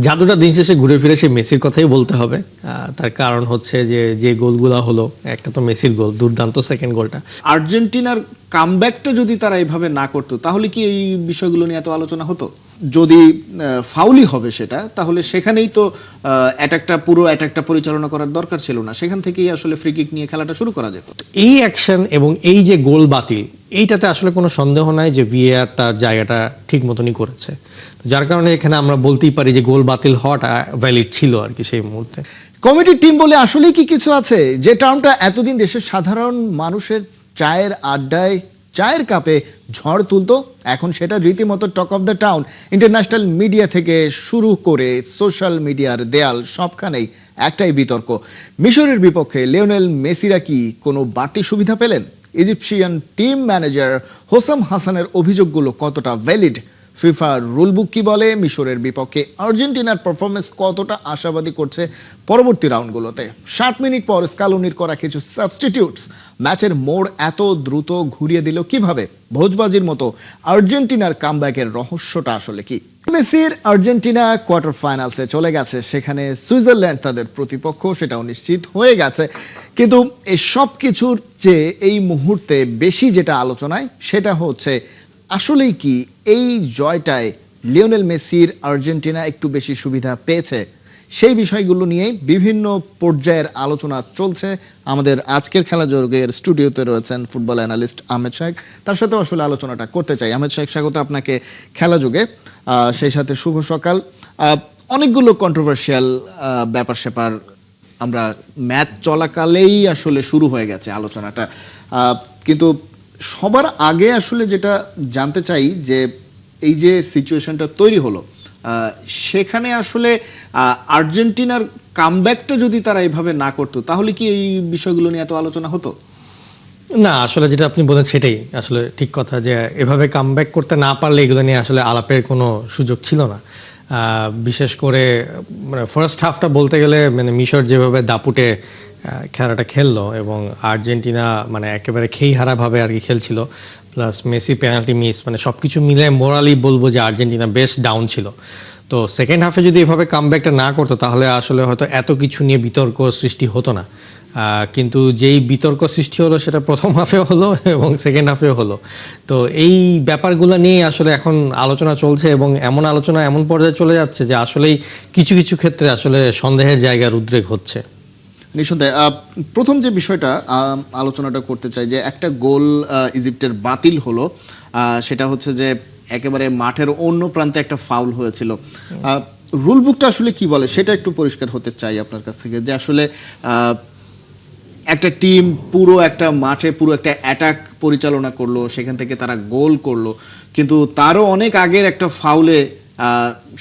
জাদুটা দিন শেষে ঘুরে ফিরে সেই মেসির কথাই বলতে হবে। তার কারণ হচ্ছে যে গোলগুলো হলো, একটা তো মেসির গোল, দুর্দান্ত সেকেন্ড গোলটা। আর্জেন্টিনার কামব্যাকটা যদি তারা এইভাবে না করতো তাহলে কি এই বিষয়গুলো নিয়ে এত আলোচনা হতো? যদি ফাউলই হবে সেটা, তাহলে সেখানেই তো পুরো অ্যাটাকটা পরিচালনা করার দরকার ছিল না, সেখান থেকেই আসলে ফ্রি কিক নিয়ে খেলাটা শুরু করা যেত। এই অ্যাকশন এবং এই যে গোল বাতিল, এইটাতে আসলে কোনো সন্দেহ নাই যে ভিএআর তার জায়গাটা ঠিক মতনই করেছে, যার কারণে এখানে আমরা বলতেই পারি যে গোল বাতিল হওয়াটা ভ্যালিড ছিল আর কি সেই মুহূর্তে। কমিটির টিম বলে আসলেই কি কিছু আছে? যে টার্মটা এতদিন দেশের সাধারণ মানুষের চায়ের আড্ডায়, চায়ের কাপে ঝড় তুলতো, এখন সেটা রীতিমতো talk of the town. International media থেকে শুরু করে সোশ্যাল মিডিয়ার দেয়াল সবখানেই একটাই বিতর্ক, মিশরের বিপক্ষে লিওনেল মেসিরা কি কোনো বাড়তি সুবিধা পেলেন? ইজিপশিয়ান টিম ম্যানেজার হোসাম হাসানের অভিযোগগুলো কতটা ভ্যালিড? ফিফার রুলবুক কি বলে? মিশরের বিপক্ষে আর্জেন্টিনার পারফরমেন্স কতটা আশাবাদী করছে পরবর্তী রাউন্ডগুলোতে? 60 মিনিট পর স্কালোনির করা কিছু সাবস্টিটিউটস ম্যাচের মোড় এত দ্রুত ঘুরিয়ে দিল কিভাবে? ভোজবাজির মতো আর্জেন্টিনার কামব্যাকের রহস্যটা আসলে কি? মেসির আর্জেন্টিনা কোয়ার্টার ফাইনালসে চলে গেছে, সেখানে সুইজারল্যান্ড তাদের প্রতিপক্ষ, সেটাও নিশ্চিত হয়ে গেছে। কিন্তু এই সব কিছুর চেয়ে এই মুহূর্তে বেশি যেটা আলোচনায়, সেটা হচ্ছে আসলেই কি এই জয়টায় লিওনেল মেসির আর্জেন্টিনা একটু বেশি সুবিধা পেয়েছে? সেই বিষয়গুলো নিয়ে বিভিন্ন পর্যায়ের আলোচনা চলছে। আমাদের আজকের খেলা যোগের স্টুডিওতে রয়েছেন ফুটবল অ্যানালিস্ট আহমেদ শাহেক, তার সাথে আসলে আলোচনাটা করতে চাই। আহমেদ শাহেক, স্বাগত আপনাকে খেলা যোগে। সেই সাথে শুভ সকাল। অনেকগুলো কন্ট্রোভার্সিয়াল ব্যাপার স্যাপার আমরা ম্যাচ চলাকালেই আসলে শুরু হয়ে গেছে আলোচনাটা, কিন্তু সবার আগে আসলে যেটা জানতে চাই যে এই যে সিচুয়েশনটা তৈরি হলো, সেখানে আসলে আর্জেন্টিনার কামব্যাকটা যদি তারা এইভাবে না করতো তাহলে কি এই বিষয়গুলো নিয়ে এত আলোচনা হতো? না, আসলে যেটা আপনি বলেন সেটাই আসলে ঠিক কথা, যে এভাবে কামব্যাক করতে না পারলে এগুলো নিয়ে আসলে আলাপের কোনো সুযোগ ছিল না। বিশেষ করে মানে ফার্স্ট হাফটা বলতে গেলে মানে মিশর যেভাবে দাপুটে খেলাটা খেললো এবং আর্জেন্টিনা মানে একেবারে খেইহারাভাবে আর কি খেলছিল, প্লাস মেসি পেনাল্টি মিস, মানে সব কিছু মিলে মোরালি বলবো যে আর্জেন্টিনা বেশ ডাউন ছিল। তো সেকেন্ড হাফে যদি এভাবে কামব্যাকটা না করতো তাহলে আসলে হয়তো এত কিছু নিয়ে বিতর্ক সৃষ্টি হতো না। কিন্তু যেই বিতর্ক সৃষ্টি হলো সেটা প্রথম হাফেও হলো এবং সেকেন্ড হাফেও হলো। তো এই ব্যাপারগুলো নিয়ে আসলে এখন আলোচনা চলছে এবং এমন আলোচনা এমন পর্যায়ে চলে যাচ্ছে যে আসলেই কিছু কিছু ক্ষেত্রে আসলে সন্দেহের জায়গার উদ্রেক হচ্ছে। নিঃসন্দেহে প্রথম যে বিষয়টা আলোচনাটা করতে চাই, যে একটা গোল ইজিপ্টের বাতিল হলো, সেটা হচ্ছে যে একেবারে মাঠের অন্য প্রান্তে একটা ফাউল হয়েছিল। রুলবুকটা আসলে কি বলে সেটা একটু পরিষ্কার হতে চাই আপনার কাছ থেকে, যে আসলে একটা টিম পুরো একটা মাঠে পুরো একটা অ্যাটাক পরিচালনা করলো, সেখান থেকে তারা গোল করলো, কিন্তু তারও অনেক আগের একটা ফাউলে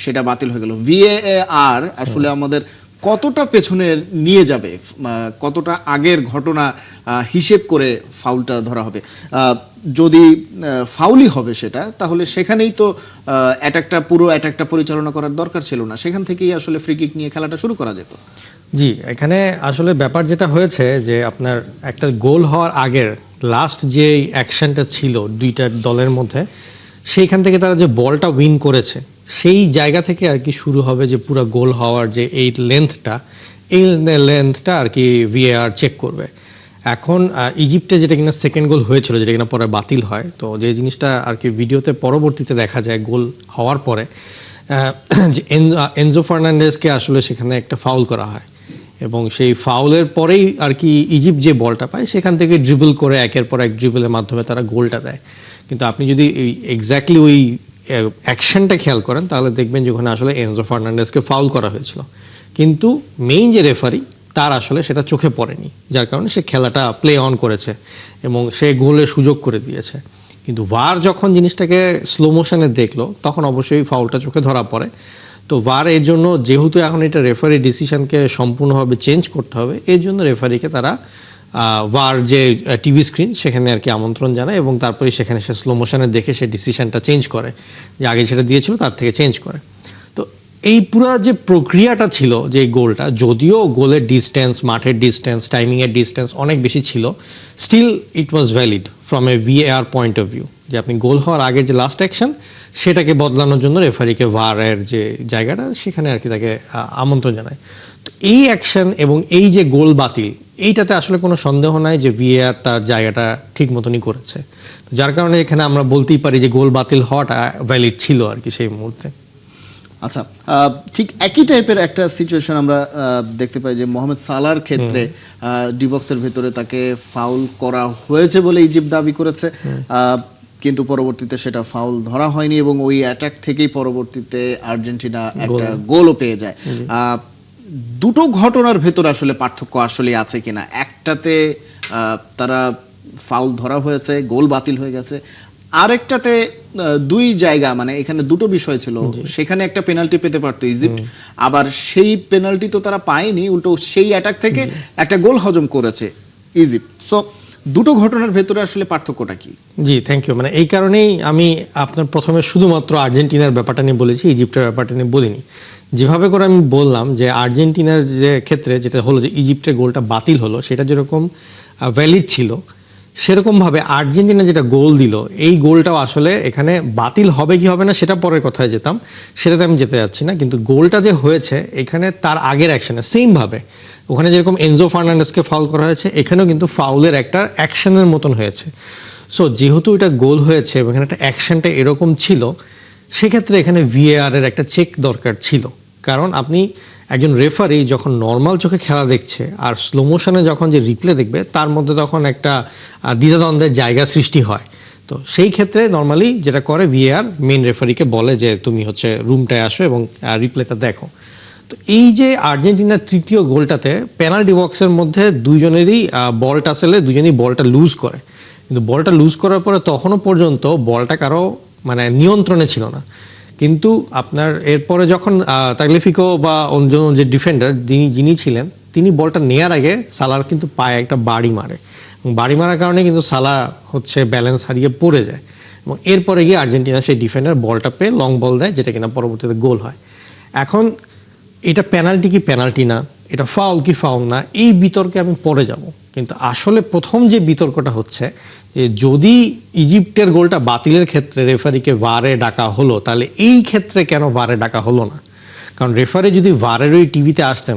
সেটা বাতিল হয়ে গেল। ভিএআর আসলে আমাদের কতটা পেছনে নিয়ে যাবে, কতটা আগের ঘটনা হিসেব করে ফাউলটা ধরা হবে? যদি ফাউলই হবে সেটা, তাহলে সেখানেই তো পুরো অ্যাটাকটা পরিচালনা করার দরকার ছিল না, সেখান থেকেই আসলে ফ্রি কিক নিয়ে খেলাটা শুরু করা যেত। জি, এখানে আসলে ব্যাপার যেটা হয়েছে যে আপনার একটা গোল হওয়ার আগের লাস্ট যে অ্যাকশনটা ছিল দুইটা দলের মধ্যে, সেইখান থেকে তারা যে বলটা উইন করেছে সেই জায়গা থেকে আর কি শুরু হবে যে পুরো গোল হওয়ার যে এই লেন্থটা আর কি ভিএআর চেক করবে। এখন ইজিপ্টে যেটা কিনা সেকেন্ড গোল হয়েছিল, যেটা কিনা পরে বাতিল হয়, তো যে জিনিসটা আর কি ভিডিওতে পরবর্তীতে দেখা যায় গোল হওয়ার পরে যে এনজো ফার্নান্ডেজকে আসলে সেখানে একটা ফাউল করা হয় এবং সেই ফাউলের পরেই আর কি ইজিপ্ট যে বলটা পায় সেখান থেকে ড্রিবল করে একের পর এক ড্রিবলের মাধ্যমে তারা গোলটা দেয়। কিন্তু আপনি যদি এক্স্যাক্টলি ওই অ্যাকশনটা খেয়াল করেন তাহলে দেখবেন যে ওখানে আসলে এনজো ফার্নান্ডেজকে ফাউল করা হয়েছিল, কিন্তু মেইন যে রেফারি তার আসলে সেটা চোখে পড়েনি, যার কারণে সে খেলাটা প্লে অন করেছে এবং সে গোলের সুযোগ করে দিয়েছে। কিন্তু ভার যখন জিনিসটাকে স্লো মোশনে দেখলো তখন অবশ্যই ফাউলটা চোখে ধরা পড়ে। তো ভার এর জন্য যেহেতু এখন এটা রেফারি ডিসিশনকে সম্পূর্ণভাবে চেঞ্জ করতে হবে, এর জন্য রেফারিকে তারা ভার যে টিভি স্ক্রিন সেখানে আর কি আমন্ত্রণ জানায় এবং তারপরে সেখানে সে স্লো মোশনে দেখে সে ডিসিশনটা চেঞ্জ করে, যে আগে যেটা দিয়েছিল তার থেকে চেঞ্জ করে। তো এই পুরো যে প্রক্রিয়াটা ছিল, যে গোলটা, যদিও গোলের ডিস্টেন্স, মাঠের ডিস্টেন্স, টাইমিংয়ের ডিস্টেন্স অনেক বেশি ছিল, still it was valid from a VAR point of view, যে আপনি গোল হওয়ার আগের যে লাস্ট অ্যাকশন সেটাকে বদলানোর জন্য রেফারিকে ভারের যে জায়গাটা সেখানে আর কি তাকে আমন্ত্রণ জানায়। তো এই অ্যাকশন এবং এই যে গোল বাতিল, এইটাতে আসলে কোনো সন্দেহ নাই যে ভিএআর তার জায়গাটা ঠিক মতনই করেছে, যার কারণে এখানে আমরা বলতেই পারি যে গোল বাতিল হওয়াটা ভ্যালিড ছিল আর কি সেই মুহূর্তে। আচ্ছা, ঠিক একই টাইপের একটা সিচুয়েশন আমরা দেখতে পাই যে মোহাম্মদ সালার ক্ষেত্রে ডি বক্সের ভেতরে তাকে ফাউল করা হয়েছে বলে ইজিপ্ট দাবি করেছে, কিন্তু পরবর্তীতে সেটা ফাউল ধরা হয়নি এবং ওই অ্যাটাক থেকেই পরবর্তীতে আর্জেন্টিনা একটা গোলও পেয়ে যায়। দুটো ঘটনার ভেতর আসলে পার্থক্য আসলে আছে কিনা? একটাতে তারা ফাউল ধরা হয়েছে, গোল বাতিল হয়ে গেছে, আরেকটাতে দুই জায়গা, মানে এখানে দুটো বিষয় ছিল, সেখানে একটা পেনাল্টি পেতে পারতো ইজিপ্ট, আবার সেই পেনাল্টি তো তারা পায়নি, উল্টো সেই অ্যাটাক থেকে একটা গোল হজম করেছে ইজিপ্ট। সো দুটো ঘটনার ভেতরে আসলে পার্থক্যটা কি? জি, থ্যাংক ইউ। মানে এই কারণেই আমি আপনার প্রথমে শুধুমাত্র আর্জেন্টিনার ব্যাপারটা নিয়ে বলেছি, ইজিপ্টের ব্যাপারটা নিয়ে বলিনি। যেভাবে করে আমি বললাম যে আর্জেন্টিনার যে ক্ষেত্রে যেটা হলো যে ইজিপ্টের গোলটা বাতিল হলো, সেটা যেরকম ভ্যালিড ছিল, সেরকমভাবে আর্জেন্টিনা যেটা গোল দিল, এই গোলটাও আসলে এখানে বাতিল হবে কি হবে না সেটা পরের কথায় যেতাম, সেটাতে আমি যেতে যাচ্ছি না। কিন্তু গোলটা যে হয়েছে এখানে তার আগের অ্যাকশনে সেমভাবে, ওখানে যেরকম এনজো ফার্নান্ডেসকে ফাউল করা হয়েছে, এখানেও কিন্তু ফাউলের একটা অ্যাকশনের মতন হয়েছে। সো যেহেতু এটা গোল হয়েছে এবং এখানে একটা অ্যাকশনটা এরকম ছিল, সেক্ষেত্রে এখানে ভিএআরের একটা চেক দরকার ছিল। কারণ আপনি একজন রেফারি যখন নর্মাল চোখে খেলা দেখছে আর স্লো মোশনে যখন যে রিপ্লে দেখবে, তার মধ্যে তখন একটা দ্বিধাদ্বন্দ্বের জায়গা সৃষ্টি হয়। তো সেই ক্ষেত্রে নর্মালি যেটা করে ভিএআর মেন রেফারিকে বলে যে তুমি হচ্ছে রুমটায় আসো এবং রিপ্লেটা দেখো। তো এই যে আর্জেন্টিনার তৃতীয় গোলটাতে পেনাল্টি বক্সের মধ্যে দুজনেরই বল টাসেলে দুজনেই বলটা লুজ করে, কিন্তু বলটা লুজ করার পরে তখনও পর্যন্ত বলটা কারো মানে নিয়ন্ত্রণে ছিল না। কিন্তু আপনার এরপরে যখন তাগলিফিকো বা অন্য যে ডিফেন্ডার যিনি ছিলেন, তিনি বলটা নেয়ার আগে সালার কিন্তু পায়ে একটা বাড়ি মারে, এবং বাড়ি মারার কারণে কিন্তু সালা হচ্ছে ব্যালেন্স হারিয়ে পড়ে যায়, এবং এরপরে গিয়ে আর্জেন্টিনা সেই ডিফেন্ডার বলটা পেয়ে লং বল দেয়, যেটা কিনা পরবর্তীতে গোল হয়। এখন এটা পেনাল্টি কি পেনাল্টি না, এটা ফাউল কি ফাউল না, এই বিতর্কে আমি পরে যাব। কিন্তু আসলে প্রথম যে বিতর্কটা হচ্ছে যে যদি ইজিপ্টের গোলটা বাতিলের ক্ষেত্রে রেফারিকে ভারে ডাকা হলো, তাহলে এই ক্ষেত্রে কেন ভারে ডাকা হলো না? কারণ রেফারি যদি ভারের ওই টিভিতে আসতেন,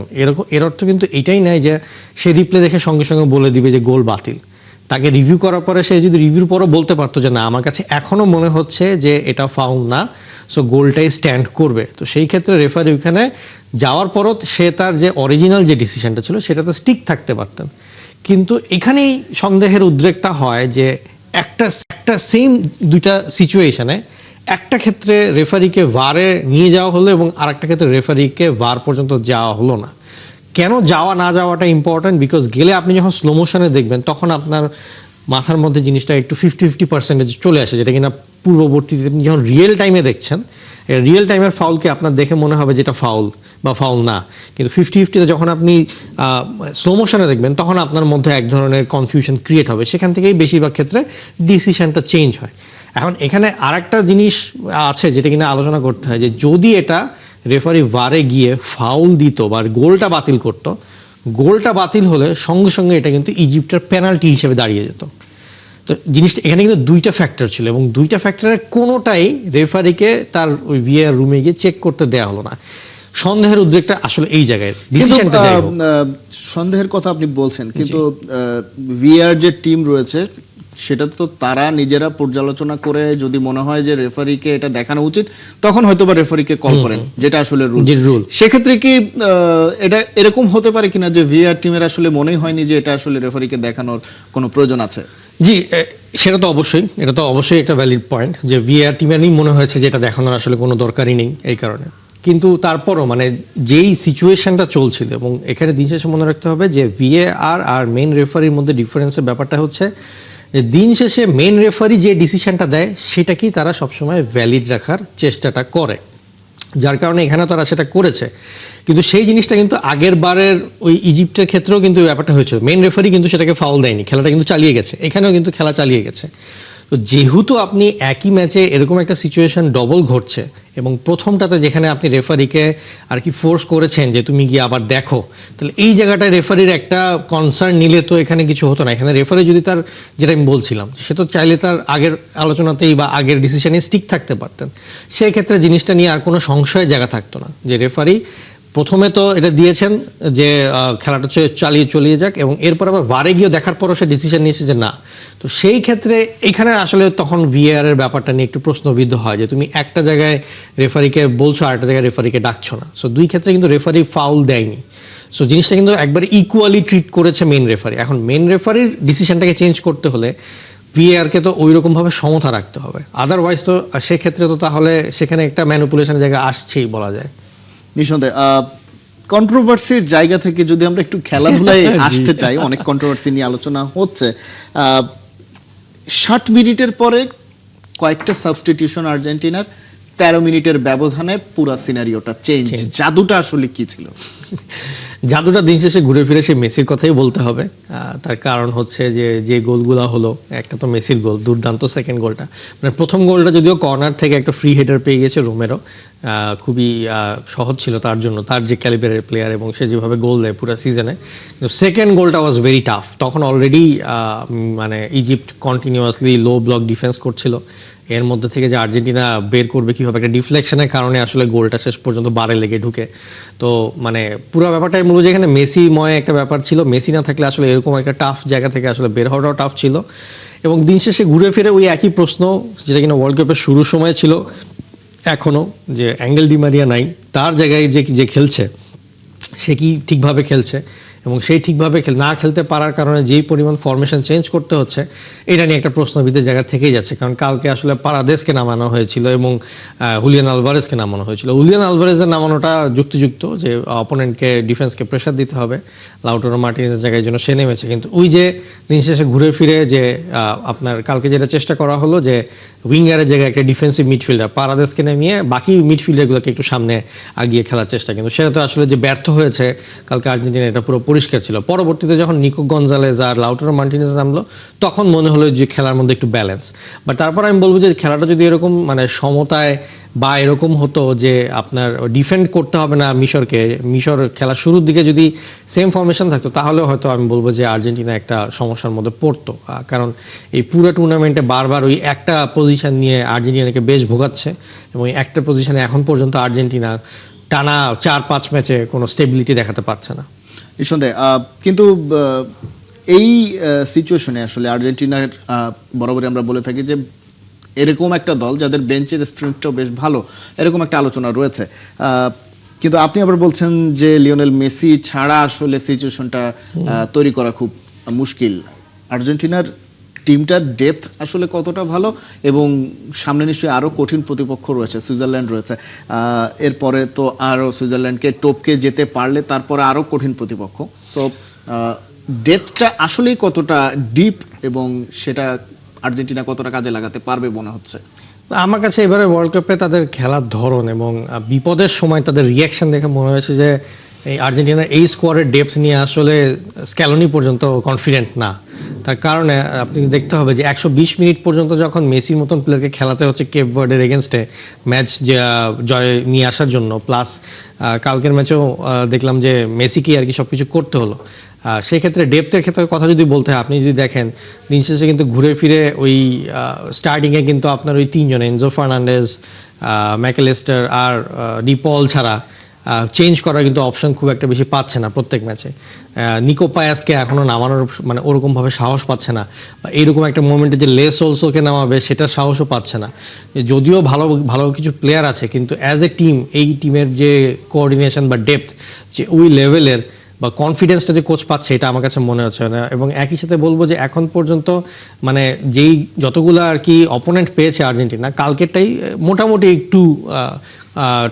এর অর্থ কিন্তু এটাই নয় যে সে রিপ্লে দেখে সঙ্গে সঙ্গে বলে দিবে যে গোল বাতিল। তাকে রিভিউ করার পরে সে যদি রিভিউর পরও বলতে পারতো যে না, আমার কাছে এখনও মনে হচ্ছে যে এটা ফাউল না, সো গোলটাই স্ট্যান্ড করবে। তো সেই ক্ষেত্রে রেফারি ওইখানে যাওয়ার পরও সে তার যে অরিজিনাল যে ডিসিশনটা ছিল সেটাতে স্টিক থাকতে পারতেন। কিন্তু এখানেই সন্দেহের উদ্রেকটা হয় যে একটা সেম দুইটা সিচুয়েশনে একটা ক্ষেত্রে রেফারিকে ভারে নিয়ে যাওয়া হলো এবং আরেকটা ক্ষেত্রে রেফারিকে ভার পর্যন্ত যাওয়া হলো না। কেন যাওয়া না যাওয়াটা ইম্পর্ট্যান্ট, বিকজ গেলে আপনি যখন স্লো মোশনে দেখবেন তখন আপনার মাথার মধ্যে জিনিসটা একটু 50-50% চলে আসে, যেটা কিনা পূর্ববর্তীতে আপনি যখন রিয়েল টাইমে দেখছেন, রিয়েল টাইমের ফাউলকে আপনার দেখে মনে হবে যেটা ফাউল বা ফাউল না। কিন্তু 50-50-তে যখন আপনি স্লো মোশনে দেখবেন তখন আপনার মধ্যে এক ধরনের কনফিউশন ক্রিয়েট হবে, সেখান থেকেই বেশিরভাগ ক্ষেত্রে ডিসিশনটা চেঞ্জ হয়। এখন এখানে আরেকটা জিনিস আছে যেটা কিনা আলোচনা করতে হয়, যে যদি এটা রেফারি ভারে গিয়ে ফাউল দিত বা গোলটা বাতিল করতো, গোলটা বাতিল হলে সঙ্গে সঙ্গে এটা কিন্তু ইজিপ্টের পেনাল্টি হিসেবে দাঁড়িয়ে যেত। তো জিনিসটা এখানে কিন্তু দুইটা ফ্যাক্টর ছিল এবং দুইটা ফ্যাক্টরের কোনোটাই রেফারিকে তার ওই ভিএআর রুমে গিয়ে চেক করতে দেওয়া হলো না। সন্দেহের উদ্রেকটা আসলে এই জায়গায়, ডিসিশনটা যাই হোক। সন্দেহের কথা আপনি বলছেন, কিন্তু ভিএআর যে টিম রয়েছে সেটা তো তারা নিজেরা পর্যালোচনা করে যদি মনে হয় যে রেফারিকে এটা দেখানো উচিত, তখন হয়তো বা রেফারিকে কল করেন, যেটা আসলে রুল। সেক্ষেত্রে কি এটা এরকম হতে পারে কিনা যে ভিআর টিমের আসলে মনেই হয়নি যে এটা আসলে রেফারিকে দেখানোর কোনো প্রয়োজন আছে? জি, সেটা তো অবশ্যই, এটা তো অবশ্যই একটা ভ্যালিড পয়েন্ট যে ভিআর টিমেরই মনে হয়েছে যে এটা দেখানোর আসলে কোনো দরকারই নেই এই কারণে। কিন্তু তারপরও মানে যেই সিচুয়েশনটা চলছিল, এবং এখানে দিন শেষে মনে রাখতে হবে যে ভিএআর আর মেন রেফারির মধ্যে ডিফারেন্সের ব্যাপারটা হচ্ছে যে দিন শেষে মেন রেফারি যে ডিসিশনটা দেয় সেটাকেই তারা সবসময় ভ্যালিড রাখার চেষ্টাটা করে, যার কারণে এখানে তারা সেটা করেছে। কিন্তু সেই জিনিসটা কিন্তু আগের বারের ওই ইজিপ্টের ক্ষেত্রেও কিন্তু ব্যাপারটা হয়েছে, মেন রেফারি কিন্তু সেটাকে ফাউল দেয়নি, খেলাটা কিন্তু চালিয়ে গেছে, এখানেও কিন্তু খেলা চালিয়ে গেছে। তো যেহেতু আপনি একই ম্যাচে এরকম একটা সিচুয়েশন ডবল ঘটছে এবং প্রথমটাতে যেখানে আপনি রেফারিকে আর কি ফোর্স করেছেন যে তুমি গিয়ে আবার দেখো, তাহলে এই জায়গাটায় রেফারির একটা কনসার্ন নিলে তো এখানে কিছু হতো না। এখানে রেফারি যদি তার, যেটা আমি বলছিলাম, সে তো চাইলে তার আগের আলোচনাতেই বা আগের ডিসিশনে স্টিক থাকতে পারতেন। সেই ক্ষেত্রে জিনিসটা নিয়ে আর কোনো সংশয়ের জায়গা থাকতো না যে রেফারি প্রথমে তো এটা দিয়েছেন যে খেলাটা চলিয়ে যাক, এবং এরপর আবার ভারে গিয়ে দেখার পরও সে ডিসিশন নিয়েছে যে না। তো সেই ক্ষেত্রে এখানে আসলে তখন ভিএআর এর ব্যাপারটা নিয়ে একটু প্রশ্নবিদ্ধ হয় যে তুমি একটা জায়গায় রেফারিকে বলছো আর একটা জায়গায় রেফারিকে ডাকছো না। সো দুই ক্ষেত্রে কিন্তু রেফারি ফাউল দেয়নি। সো জিনিসটা কিন্তু একবার ইকুয়ালি ট্রিট করেছে মেন রেফারি। এখন মেন রেফারির ডিসিশনটাকে চেঞ্জ করতে হলে ভিএআরকে তো ওই রকমভাবে সমতা রাখতে হবে, আদারওয়াইজ তো সেক্ষেত্রে তো তাহলে সেখানে একটা ম্যানিপুলেশনের জায়গা আসছেই বলা যায়। নিঃসন্দেহে কন্ট্রোভার্সির জায়গা থেকে যদি আমরা একটু খেলাধুলায় আসতে চাই, অনেক কন্ট্রোভার্সি নিয়ে আলোচনা হচ্ছে। 60 মিনিটের পরে কয়েকটা সাবস্টিটিউশন আর্জেন্টিনার, 13 মিনিটের ব্যবধানে পুরো সিনারিওটা চেঞ্জ। জাদুটা আসলে কি ছিল? জাদুটা দিন শেষে ঘুরে ফিরে সে মেসির কথাই বলতে হবে। তার কারণ হচ্ছে যে গোলগুলো হলো, একটা তো মেসির গোল, দুর্দান্ত সেকেন্ড গোলটা। মানে প্রথম গোলটা যদিও কর্নার থেকে একটা ফ্রি হেডার পেয়ে গেছে রোমেরো, খুবই সহজ ছিল তার জন্য, তার যে ক্যালিবারের প্লেয়ার এবং সে যেভাবে গোল দেয় পুরো সিজনে। কিন্তু সেকেন্ড গোলটা ওয়াজ ভেরি টাফ। তখন অলরেডি মানে ইজিপ্ট কন্টিনিউয়াসলি লো ব্লক ডিফেন্স করছিল। এর মধ্যে থেকে যে আর্জেন্টিনা বের করবে কীভাবে, একটা ডিফ্লেকশনের কারণে আসলে গোলটা শেষ পর্যন্ত বারে লেগে ঢুকে। তো মানে পুরো ব্যাপারটাই মূলত যেখানে মেসিময় একটা ব্যাপার ছিল, মেসি না থাকলে আসলে এরকম একটা টাফ জায়গা থেকে আসলে বের হওয়াটাও টাফ ছিল। এবং দিন শেষে ঘুরে ফিরে ওই একই প্রশ্ন যেটা কিনা ওয়ার্ল্ড কাপের শুরুর সময় ছিল এখনও, যে অ্যাঙ্গেল ডি মারিয়া নাই, তার জায়গায় যে খেলছে সে কি ঠিকভাবে খেলছে, এবং সেই ঠিকভাবে না খেলতে পারার কারণে যেই পরিমাণ ফরমেশন চেঞ্জ করতে হচ্ছে, এটা নিয়ে একটা প্রশ্নবিদ্ধের জায়গা থেকেই যাচ্ছে। কারণ কালকে আসলে পারাদেসকে নামানো হয়েছিল এবং হুলিয়ান আলভারেজকে নামানো হয়েছিল। হুলিয়ান আলভারেজের নামানোটা যুক্তিযুক্ত, যে অপোনেন্টকে ডিফেন্সকে প্রেশার দিতে হবে, লাউটারো মার্টিনেজের জায়গায় যেন সে নেমেছে। কিন্তু ওই যে দিন শেষে ঘুরে ফিরে যে আপনার কালকে যেটা চেষ্টা করা হলো যে উইঙ্গারের জায়গায় একটা ডিফেন্সিভ মিডফিল্ডার পারাদেসকে নামিয়ে বাকি মিডফিল্ডারগুলোকে একটু সামনে আগিয়ে খেলার চেষ্টা, কিন্তু সেটা তো আসলে যে ব্যর্থ হয়েছে কালকে আর্জেন্টিনা, এটা পুরো পরিষ্কার ছিল। পরবর্তীতে যখন নিকো গঞ্জালেজ আর লাউটারো মার্টিনেজ নামলো, তখন মনে হলো যে খেলার মধ্যে একটু ব্যালেন্স। বাট তারপর আমি বলবো যে খেলাটা যদি এরকম মানে সমতায় বা এরকম হতো যে আপনার ডিফেন্ড করতে হবে না মিশরকে, মিশর খেলার শুরুর দিকে যদি সেম ফরমেশন থাকতো, তাহলে হয়তো আমি বলবো যে আর্জেন্টিনা একটা সমস্যার মধ্যে পড়তো। কারণ এই পুরো টুর্নামেন্টে বারবার ওই একটা পজিশন নিয়ে আর্জেন্টিনাকে বেশ ভোগাচ্ছে, এবং এই একটা পজিশনে এখন পর্যন্ত আর্জেন্টিনা টানা 4-5 ম্যাচে কোনো স্টেবিলিটি দেখাতে পারছে না। নিঃসন্দেহে কিন্তু এই সিচুয়েশনে আসলে আর্জেন্টিনার বরাবরই আমরা বলে থাকি যে এরকম একটা দল যাদের বেঞ্চের স্ট্রেংথটাও বেশ ভালো, এরকম একটা আলোচনা রয়েছে। কিন্তু আপনি আবার বলছেন যে লিওনেল মেসি ছাড়া আসলে সিচুয়েশনটা তৈরি করা খুব মুশকিল। আর্জেন্টিনার টিমটার ডেপথ আসলে কতটা ভালো, এবং সামনে নিশ্চয়ই আরও কঠিন প্রতিপক্ষ রয়েছে, সুইজারল্যান্ড রয়েছে, এরপরে তো আরও সুইজারল্যান্ডকে টপকে যেতে পারলে তারপরে আরও কঠিন প্রতিপক্ষ। সো ডেপথটা আসলেই কতটা ডিপ, এবং সেটা আর্জেন্টিনা কতটা কাজে লাগাতে পারবে মনে হচ্ছে? আমার কাছে এবারে ওয়ার্ল্ড কাপে তাদের খেলার ধরন এবং বিপদের সময় তাদের রিয়াকশন দেখে মনে হয়েছে যে এই আর্জেন্টিনার এই স্কোয়াডের ডেপথ নিয়ে আসলে স্ক্যালোনি পর্যন্ত কনফিডেন্ট না। তার কারণে আপনি দেখতে হবে যে 120 মিনিট পর্যন্ত যখন মেসির মতন প্লেয়ারকে খেলাতে হচ্ছে কেপ ভার্ডের এগেনস্টে ম্যাচ জয় নিয়ে আসার জন্য, প্লাস কালকের ম্যাচেও দেখলাম যে মেসিকেই আর কি সব কিছু করতে হলো। সেই ক্ষেত্রে ডেপথের ক্ষেত্রে কথা যদি বলতে হয়, আপনি যদি দেখেন দিন শেষে কিন্তু ঘুরে ফিরে ওই স্টার্টিংয়ে কিন্তু আপনার ওই তিনজন এনজো ফার্নান্ডেজ, ম্যাকেলেস্টার আর ডিপল ছাড়া চেঞ্জ করার কিন্তু অপশন খুব একটা বেশি পাচ্ছে না প্রত্যেক ম্যাচে। নিকো পায়াসকে এখনও নামানোর মানে ওরকমভাবে সাহস পাচ্ছে না, বা এইরকম একটা মোমেন্টে যে লেস অলসোকে নামাবে সেটা সাহসও পাচ্ছে না। যদিও ভালো ভালো কিছু প্লেয়ার আছে, কিন্তু অ্যাজ এ টিম এই টিমের যে কোঅর্ডিনেশন বা ডেপথ যে ওই লেভেলের বা কনফিডেন্সটা যে কোচ পাচ্ছে, এটা আমার কাছে মনে হচ্ছে না। এবং একই সাথে বলবো যে এখন পর্যন্ত মানে যেই যতগুলো আর কি অপোনেন্ট পেয়েছে আর্জেন্টিনা, কালকেরটাই মোটামুটি একটু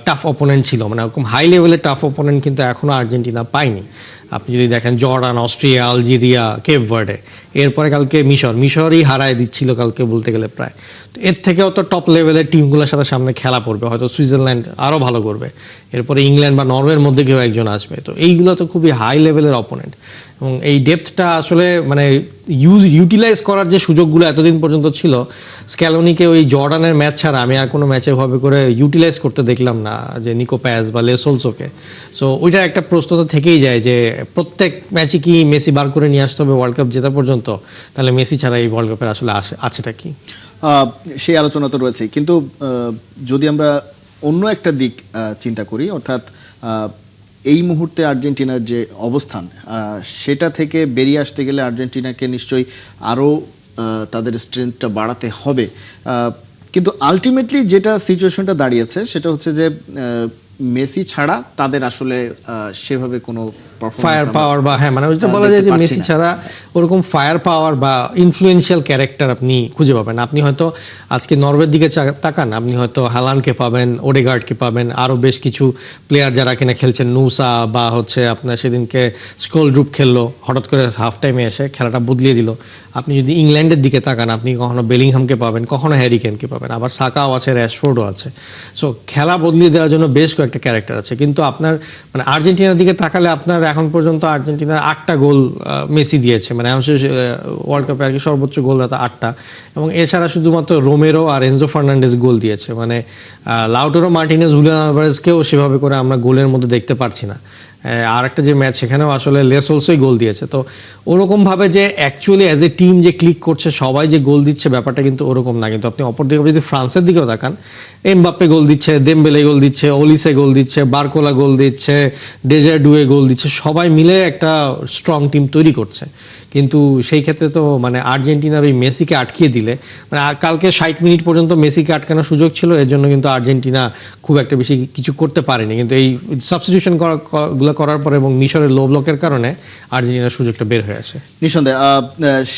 টাফ অপোনেন্ট ছিল, মানে এরকম হাই লেভেলের টাফ অপোনেন্ট কিন্তু এখনও আর্জেন্টিনা পায়নি। আপনি যদি দেখেন জর্ডান, অস্ট্রিয়া, আলজেরিয়া, কেপ ভার্ডে, এরপরে কালকে মিশরই হারায় দিচ্ছিল কালকে বলতে গেলে প্রায়। তো এর থেকেও তো টপ লেভেলের টিমগুলোর সাথে সামনে খেলা পড়বে, হয়তো সুইজারল্যান্ড আরও ভালো করবে, এরপরে ইংল্যান্ড বা নরওয়ের মধ্যে কেউ একজন আসবে। তো এইগুলো তো খুবই হাই লেভেলের অপোনেন্ট, এবং এই ডেপথটা আসলে মানে ইউটিলাইজ করার যে সুযোগগুলো এতদিন পর্যন্ত ছিল, স্ক্যালোনিকে ওই জর্ডানের ম্যাচ ছাড়া আমি আর কোনো ম্যাচে ভাবে করে ইউটিলাইজ করতে দেখলাম না, যে নিকো প্যাস বা লেসোলসোকে। সো ওইটা একটা প্রশ্নতা থেকেই যায় যে প্রত্যেক ম্যাচে কি মেসি বার করে নিয়ে আসতে হবে ওয়ার্ল্ড কাপ জেতা পর্যন্ত, তাহলে মেসি ছাড়া এই ওয়ার্ল্ড কাপের আসলে আছেটা কি? সেই আলোচনা তো রয়েছে, কিন্তু যদি আমরা অন্য একটা দিক চিন্তা করি, অর্থাৎ এই মুহূর্তে আর্জেন্টিনার যে অবস্থান, সেটা থেকে বেরিয়ে আসতে গেলে আর্জেন্টিনাকে নিশ্চয়ই আরও তাদের স্ট্রেংথটা বাড়াতে হবে। কিন্তু আলটিমেটলি যেটা সিচুয়েশনটা দাঁড়িয়েছে সেটা হচ্ছে যে মেসি ছাড়া তাদের আসলে সেভাবে কোনো ফায়ার পাওয়ার বা হ্যাঁ মানে ওইটা বলা যায় যে মেসি ছাড়া ওরকম ফায়ার পাওয়ার বা ইনফ্লুয়েন্সিয়াল ক্যারেক্টার আপনি খুঁজে পাবেন। আপনি হয়তো আজকে নরওয়ের দিকে তাকান, আপনি হয়তো হালান্ডকে পাবেন, ওডেগার্ডকে পাবেন, আরও বেশ কিছু প্লেয়ার যারা কিনা খেলছেন, নুসা বা হচ্ছে আপনার সেদিনকে স্কোলড্রুপ খেললো, হঠাৎ করে হাফ টাইমে এসে খেলাটা বদলিয়ে দিল। আপনি যদি ইংল্যান্ডের দিকে তাকান, আপনি কখনো বেলিংহামকে পাবেন, কখনো হ্যারি কেনকে পাবেন, আবার সাকাও আছে, র্যাশফোর্ডও আছে। সো খেলা বদলিয়ে দেওয়ার জন্য বেশ কয়েকটা ক্যারেক্টার আছে। কিন্তু আপনার মানে আর্জেন্টিনার দিকে তাকালে আপনার এখন পর্যন্ত আর্জেন্টিনার 8টা গোল মেসি দিয়েছে, মানে ওয়ার্ল্ড কাপে আর কি সর্বোচ্চ গোলদাতা 8টা, এবং এছাড়া শুধুমাত্র রোমেরো আর এনজো ফার্নান্ডেজ গোল দিয়েছে। মানে লাউটারো মার্টিনেজ, হুলিয়ান আলভারেজকেও সেভাবে করে আমরা গোলের মধ্যে দেখতে পারছি না। আর একটা যে ম্যাচ সেখানেও আসলে লেসোলসোই গোল দিয়েছে। তো ওরকমভাবে যে অ্যাকচুয়ালি অ্যাজ এ টিম যে ক্লিক করছে, সবাই যে গোল দিচ্ছে, ব্যাপারটা কিন্তু ওরকম না। কিন্তু আপনি অপরদিকে যদি ফ্রান্সের দিকেও তাকান, এমবাপ্পে গোল দিচ্ছে, দেমবেলে গোল দিচ্ছে, ওলিসে গোল দিচ্ছে, বারকোলা গোল দিচ্ছে, ডেজার্ডুয়ে গোল দিচ্ছে, সবাই মিলে একটা স্ট্রং টিম তৈরি করছে। কিন্তু সেই ক্ষেত্রে তো মানে আর্জেন্টিনার ওই মেসিকে আটকিয়ে দিলে, মানে কালকে 60 মিনিট পর্যন্ত মেসিকে আটকানোর সুযোগ ছিল, এর জন্য কিন্তু আর্জেন্টিনা খুব একটা বেশি কিছু করতে পারেনি। কিন্তু এই সাবস্টিটিউশন গুলো করার পরে এবং মিশরের লো ব্লকের কারণে আর্জেন্টিনার সুযোগটা বের হয়ে আসে। নিঃসন্দেহে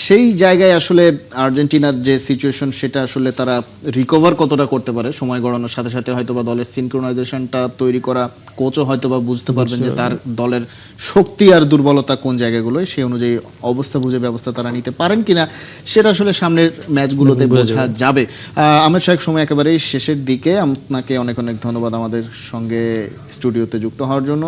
সেই জায়গায় আসলে আর্জেন্টিনার যে সিচুয়েশন, সেটা আসলে তারা রিকভার কতটা করতে পারে সময় গড়ানোর সাথে সাথে, হয়তো বা দলের সিনক্রোনাইজেশনটা তৈরি করা কোচও হয়তো বা বুঝতে পারবেন যে তার দলের শক্তি আর দুর্বলতা কোন জায়গাগুলোয়, সেই অনুযায়ী অবস্থা বুঝে ব্যবস্থা তারা নিতে পারেন কিনা সেটা আসলে সামনের ম্যাচগুলোতে বোঝা যাবে। আহমেদ শাহেক, সময় একেবারেই শেষের দিকে, আপনাকে অনেক অনেক ধন্যবাদ আমাদের সঙ্গে স্টুডিওতে যুক্ত হওয়ার জন্য।